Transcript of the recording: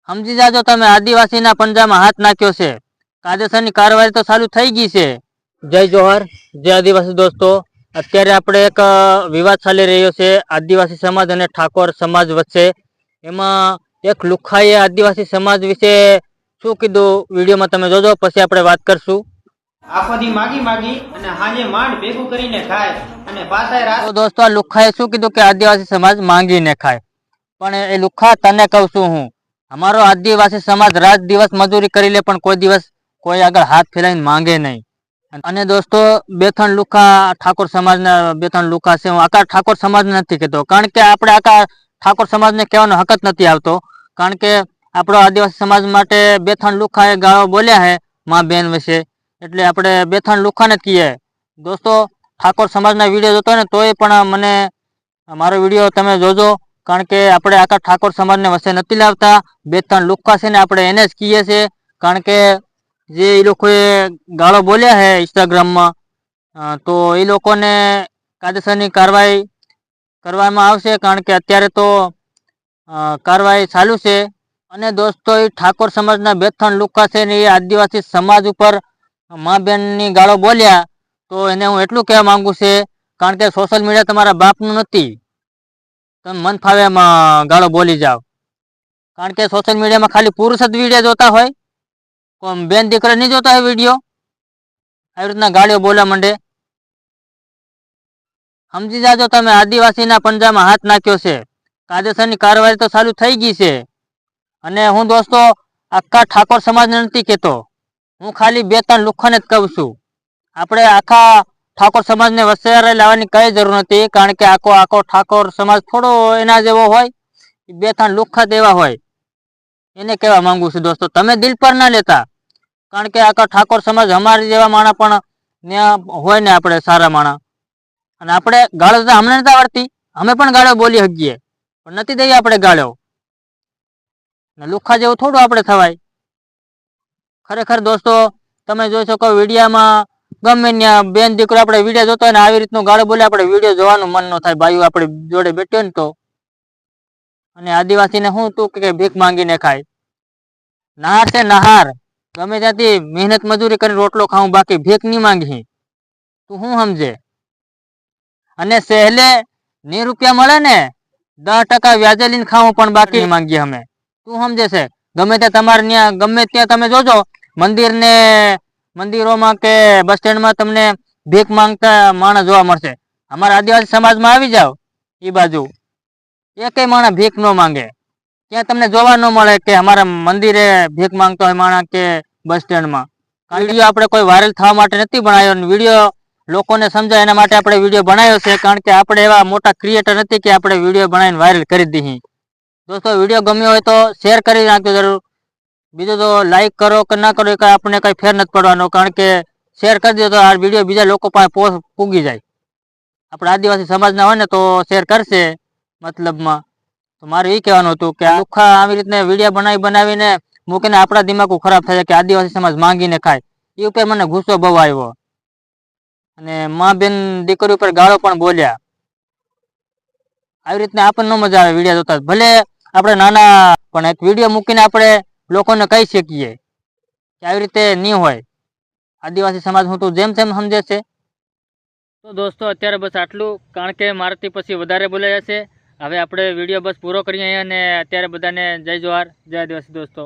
સમજી જાજો તમે આદિવાસીના પંજામાં હાથ નાખ્યો છે। કાયદેસરની કાર્યવાહી તો ચાલુ થઈ ગઈ છે। જય જોહર, જય આદિવાસી દોસ્તો। અત્યારે આપણે એક વિવાદ ચાલી રહ્યો છે આદિવાસી સમાજ અને ઠાકોર સમાજ વચ્ચે। એમાં એક લુખાઈએ આદિવાસી સમાજ વિશે શું કીધું વિડીયોમાં તમે જોજો, પછી આપણે વાત કરશું। આખો દી માગી માગી અને હાજે માંડ ભેગું કરીને ખાય અને પાછા રાત। તો દોસ્તો આ લુખાએ શું કીધું કે આદિવાસી સમાજ માંગીને ખાય, પણ એ લુખા તને કહું છું હું, અમારો આદિવાસી સમાજ રાત દિવસ મજૂરી કરી લે પણ કોઈ દિવસ કોઈ આગળ હાથ ફેલાઈને માંગે નહીં। અને દોસ્તો બે ત્રણ લુખા ઠાકોર સમાજના બે ત્રણ લુખા છે, હું આખા ઠાકોર સમાજ નથી કહેતો, કારણ કે આપણે આખા ઠાકોર સમાજને કહેવાનો હક જ નથી આવતો, કારણ કે આપણો આદિવાસી સમાજ માટે બે ત્રણ લુખાએ ગાળો બોલ્યા છે મા બેન વિશે, એટલે આપણે બે ત્રણ લુખાને જ કહીએ। દોસ્તો ઠાકોર સમાજના વિડીયો જોતો ને તોય પણ મને મારો વિડીયો તમે જોજો, કારણ કે આપણે આખા ઠાકોર સમાજને વચ્ચે નથી લાવતા। બે ત્રણ લુખા છે ને આપણે એને જ કહીએ છીએ, કારણ કે જે એ લોકોએ ગાળો બોલ્યા છે ઇન્સ્ટાગ્રામમાં, તો એ લોકોને કાયદેસરની કાર્યવાહી કરવામાં આવશે, કારણ કે અત્યારે તો કાર્યવાહી ચાલુ છે। અને દોસ્તો એ ઠાકોર સમાજના બે ત્રણ લુખા છે ને એ આદિવાસી સમાજ ઉપર મા બેનની ગાળો બોલ્યા, તો એને હું એટલું કહેવા માંગુ છે, કારણ કે સોશિયલ મીડિયા તમારા બાપનું નથી, તમે મન ફાવે એમાં ગાળો બોલી જાઓ, કારણ કે સોશિયલ મીડિયામાં ખાલી પુરુષ જ વિડીયો જોતા હોય, બેન દીકરા નહીં જોતા હોય વિડીયો, આવી રીતના ગાળીઓ બોલવા માંડે। સમજી જાજો તમે આદિવાસીના પંજામાં હાથ નાખ્યો છે। કાયદેસરની કાર્યવાહી તો ચાલુ થઈ ગઈ છે। અને હું દોસ્તો આખા ઠાકોર સમાજને નથી કહેતો, હું ખાલી બે ત્રણ લુખાને જ કહું છું। આપણે આખા ઠાકોર સમાજને વચ્ચે લાવવાની કઈ જરૂર નથી, કારણ કે આખો ઠાકોર સમાજ થોડો એના જેવો હોય, બે ત્રણ લુખા દેવા હોય, એને કહેવા માંગુ છું દોસ્તો, તમે દિલ પર ના લેતા, કારણ કે આખા ઠાકોર સમાજ અમારી જેવા માણસ પણ ત્યાં હોય ને, આપણે સારા માણસ, અને આપણે ગાળો તો અમને નથી આવડતી, અમે પણ ગાળો બોલી શકીએ પણ નથી દઈએ આપણે ગાળો, લુખા જેવું થોડું આપણે થવાય। ખરેખર દોસ્તો તમે જોઈ શકો વિડીયામાં ગમે ત્યાં બેન દીકરો આપણે વિડીયો જોતો હોય ને આવી રીતનું ગાળો બોલે, આપણે વિડીયો જોવાનું મન ન થાય, ભાઈઓ આપણે જોડે બેઠો ને તો। અને આદિવાસીને શું તું કે ભીખ માંગીને ખાય, નહાર છે નહાર, ગમે ત્યાંથી મહેનત મજૂરી કરીને રોટલો ખાવું, બાકી ભીખ નહીં માંગી, તું શું સમજે। અને સહેલે ₹2 મળે ને 10% વ્યાજે લઈને ખાવું, પણ બાકી માંગીએ અમે, તું સમજે છે। ગમે ત્યાં તમારે ત્યાં ગમે ત્યાં તમે જોજો મંદિરોમાં કે બસ સ્ટેન્ડમાં તમને ભીખ માંગતા માણસ જોવા મળશે। અમારા આદિવાસી સમાજમાં આવી જાવ એ બાજુ, એકેય માણસ ભીખ ન માંગે, ત્યાં તમને જોવા ન મળે કે અમારા મંદિરે ભીખ માંગતો હોય માણસ કે બસ સ્ટેન્ડમાં। વિડીયો આપણે કોઈ વાયરલ થવા માટે નથી બનાવ્યો, વિડીયો લોકોને સમજાય એના માટે આપણે વિડીયો બનાવ્યો છે, કારણ કે આપણે એવા મોટા ક્રિએટર નથી કે આપણે વિડીયો બનાવીને વાયરલ કરી દઈએ। દોસ્તો વિડીયો ગમ્યો હોય તો શેર કરી નાખજો જરૂર, બીજું તો લાઈક કરો કે ના કરો એ આપણને કઈ ફેર નથી પડવાનો, કારણ કે શેર કરી દો તો આ વિડીયો બીજા લોકો પાસે પૂગી જાય, આપણે આદિવાસી સમાજના હોય ને તો શેર કરશે મતલબમાં। તો મારે એ કહેવાનું હતું કે લુખા આવી રીતના વિડીયો બનાવીને મૂકીને આપણા દિમાગ ખરાબ થાય કે આદિવાસી સમાજ માંગીને ખાય, એ ઉપર મને ગુસ્સો બહુ આવ્યો, અને મા બેન દીકરી ઉપર ગાળો પણ બોલ્યા। આવી રીતના આપણને ન મજા આવે વિડીયો જોતા, ભલે આપણે નાના પણ એક વિડીયો મૂકીને આપણે લોકોને કહી શકીએ કે આવી રીતે નહીં હોય, આદિવાસી સમાજ હું તું જેમ તેમ સમજે છે। તો દોસ્તો અત્યારે બસ આટલું, કારણ કે મારાથી પછી વધારે બોલાય જશે। હવે આપણે વિડીયો બસ પૂરો કરીએ, અને અત્યારે બધાને જય જોહાર, જય આદિવાસી દોસ્તો।